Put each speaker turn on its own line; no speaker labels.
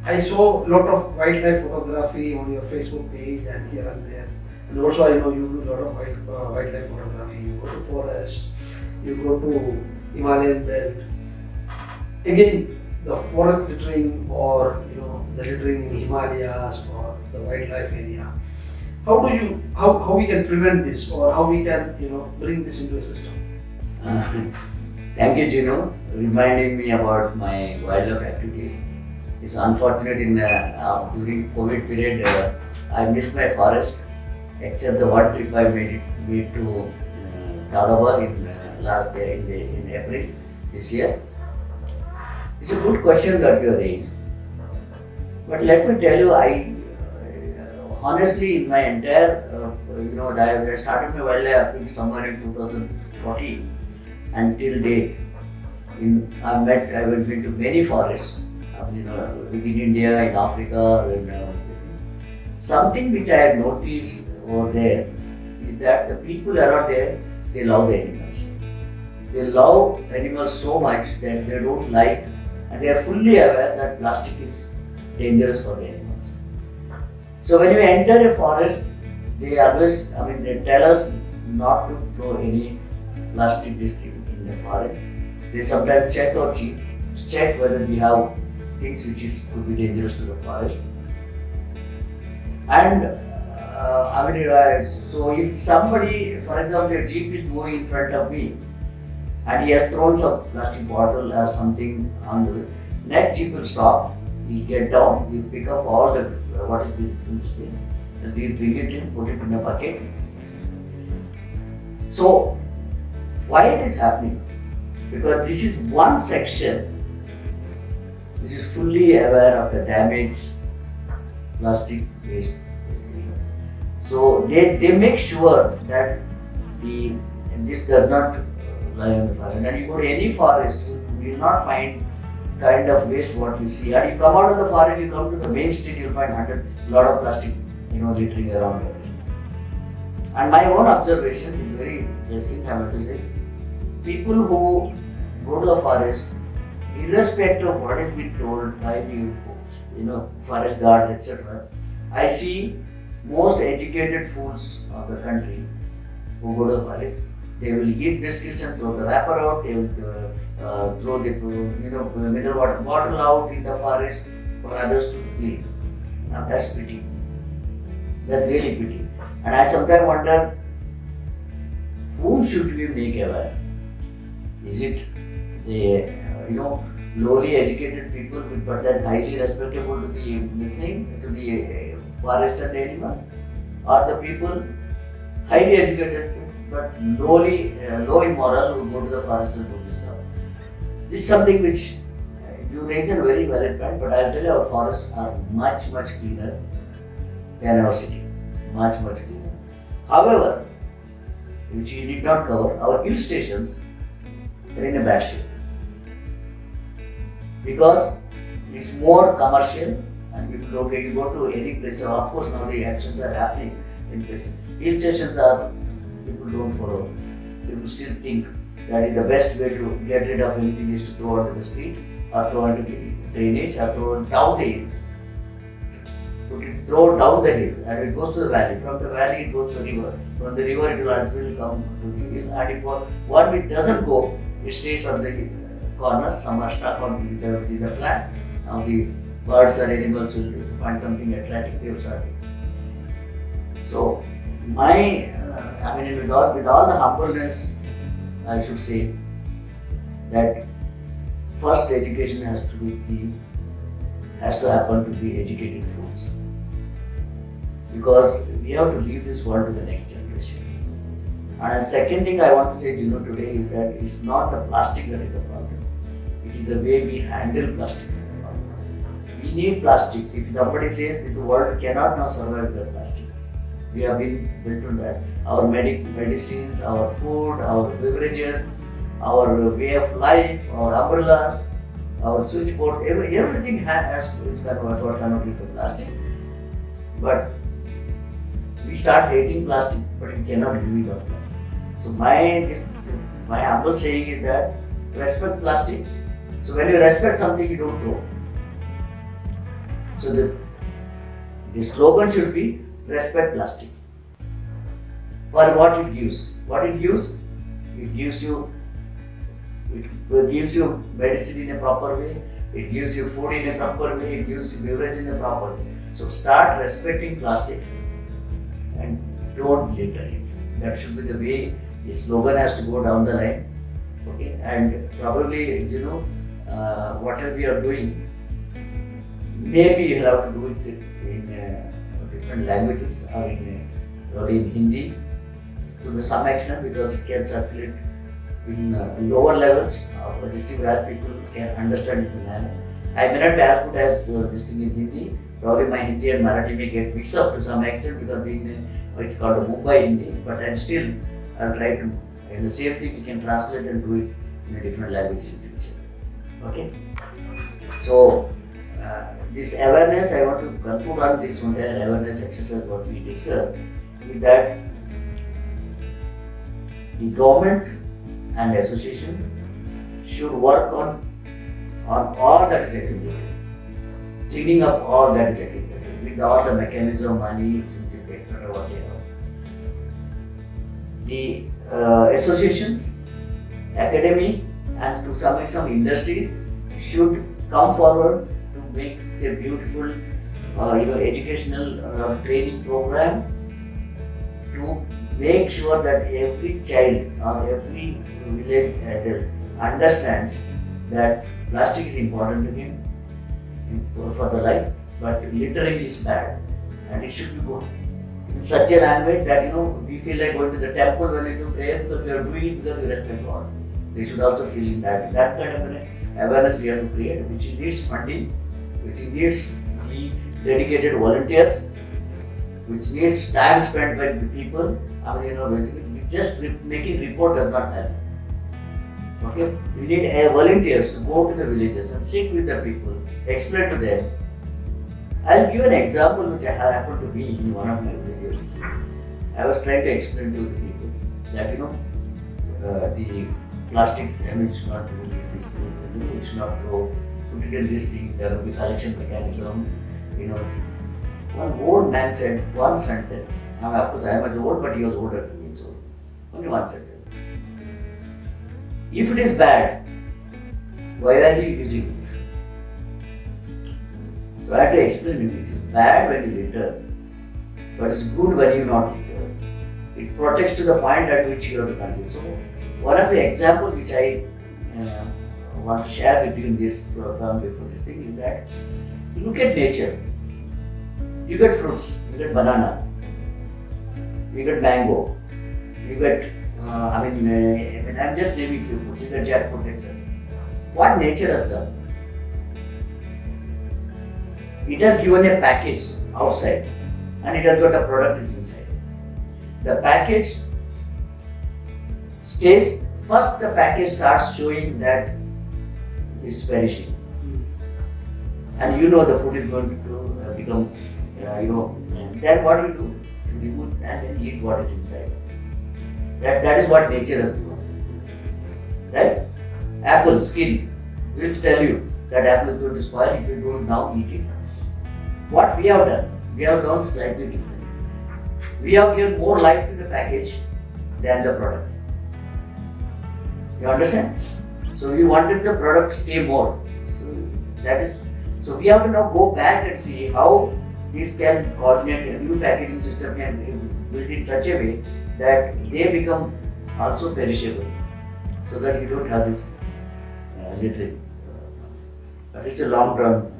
I saw a lot of wildlife photography on your Facebook page and here and there. And also I know you do a lot of wildlife photography. You go to forest, you go to Himalayan belt. Again, the forest littering or the littering in Himalayas or the wildlife area. How we can prevent this or how we can bring this into a system?
Uh, Thank you, Gino, reminding me about my wildlife activities. It's unfortunate during COVID period, I missed my forest, except the one trip I made to Tarawa in last year in April this year. It's a good question that you raised, but let me tell you, I honestly in my entire I started my wildlife activity somewhere in 2014 until date. I went into many forests, within India, in Africa, something which I have noticed over there is that the people around there, they love the animals. They love animals so much that they don't like, and they are fully aware that plastic is dangerous for the animals. So when you enter a forest, they always, they tell us not to throw any plastic this thing in the forest. They sometimes check whether we have things which could be dangerous to the forest. And so if somebody, for example, a jeep is moving in front of me and he has thrown some plastic bottle or something on the next jeep will stop. He'll get down, he'll pick up all the what is in this thing, and he'll bring it in, put it in a bucket. So why it is happening? Because this is one section which is fully aware of the damage plastic waste. So they make sure that this does not lie on the forest. And you go to any forest, you will not find kind of waste what you see. And you come out of the forest, you come to the main street, you'll find lot of plastic, littering around it. And my own observation is very interesting, I have to say. People who go to the forest, irrespective of what has been told by the forest guards, etc., I see most educated fools of the country who go to the forest, they will eat biscuits and throw the wrapper out, they will throw the mineral water bottle out in the forest for others to clean. Now that's pity. That's really pity. And I sometimes wonder, whom should we make aware? Is it the lowly educated people but then highly respectable to the missing, to the forest and the animal, or the people highly educated but low in moral who go to the forest and do this stuff? This is something which you raised a very valid point, but I'll tell you our forests are much cleaner than our city, much cleaner. However, which you did not cover, our hill stations are in a bad shape because it's more commercial and people don't get you go to any place. So of course now the actions are happening in places. Hill stations are, people don't follow. People still think that is the best way to get rid of anything is to throw onto the street or throw into the drainage or throw down the hill. Throw down the hill and it goes to the valley. From the valley it goes to the river. From the river it will come to the hill, and if one it doesn't go, it stays on the corners. Some are stuck on the plant. Now the birds or animals will find something attractive, they will start. So with all the humbleness, I should say that first education has to happen to the educated fools, because we have to leave this world to the next generation. And the second thing I want to say, today is that it's not the plastic that is the problem. It is the way we handle plastic. We need plastics. If somebody says that the world cannot now survive without plastic, we have been built on that. Our medicines, our food, our beverages, our way of life, our umbrellas, our switchboard, everything is converted to plastic. But we start hating plastic, but we cannot live without plastic. So my humble saying is that respect plastic. So when you respect something, you don't throw. So the slogan should be respect plastic. For what it gives. What it gives? It gives you medicine in a proper way, it gives you food in a proper way, it gives you beverage in a proper way. So start respecting plastic and don't litter it. That should be the way the slogan has to go down the line. Okay, and probably whatever we are doing, maybe you have to do it in different languages or probably in Hindi to some extent, because it can circulate in lower levels of logistic where people can understand it in manner. I may not be as good as this thing in Hindi. Probably my Hindi and Marathi may get mixed up to some extent because it's called a Mumbai Hindi, but I'll try to, and the same thing we can translate and do it in a different language in future. Okay? So, this awareness, I want to conclude on this entire awareness exercise what we discussed, is that the government and association should work on all that is accumulated, cleaning up all that is accumulated with all the mechanism, money, etc. whatever. The associations, academy, and to some extent industries should come forward to make a beautiful, educational training program to make sure that every child or every village adult understands that plastic is important to him for the life, but littering is bad, and it should be good in such a language that we feel like going to the temple when we do prayer because we are doing it because we respect God. They should also feel in that kind of an awareness we have to create, which needs funding, which needs the dedicated volunteers, which needs time spent by the people. Just making report does not help. Okay, we need volunteers to go to the villages and sit with the people, explain to them. I'll give an example which happened to me in one of my villages. I was trying to explain to the people that the plastics, you should not do this, you should not go put it in this thing. There will be collection mechanism. One old man said one sentence. Now, of course, I am old, but he was older than me, so only one sentence. If it is bad, why are you using it? So I had to explain to you, it is bad when you litter, but it's good when you not litter. It protects to the point at which you have to control. So one of the examples which I want to share with you in this program before this thing is that look at nature. You get fruits, you get banana, you get mango, you get, I'm just naming few fruits, you get jackfruit, etc. What nature has done? It has given a package outside and it has got a product inside. The package stays, first the package starts showing that it's perishing. And the food is going to become, then what you do? You remove and then eat what is inside. That is what nature has given. Right? Apple skin will tell you that apple is going to spoil if you don't now eat it. What we have done? We have done slightly different. We have given more life to the package than the product. You understand? So we wanted the product to stay more. So we have to now go back and see how this can coordinate, a new packaging system can be built in such a way that they become also perishable, so that you don't have this littering. But it's a long-term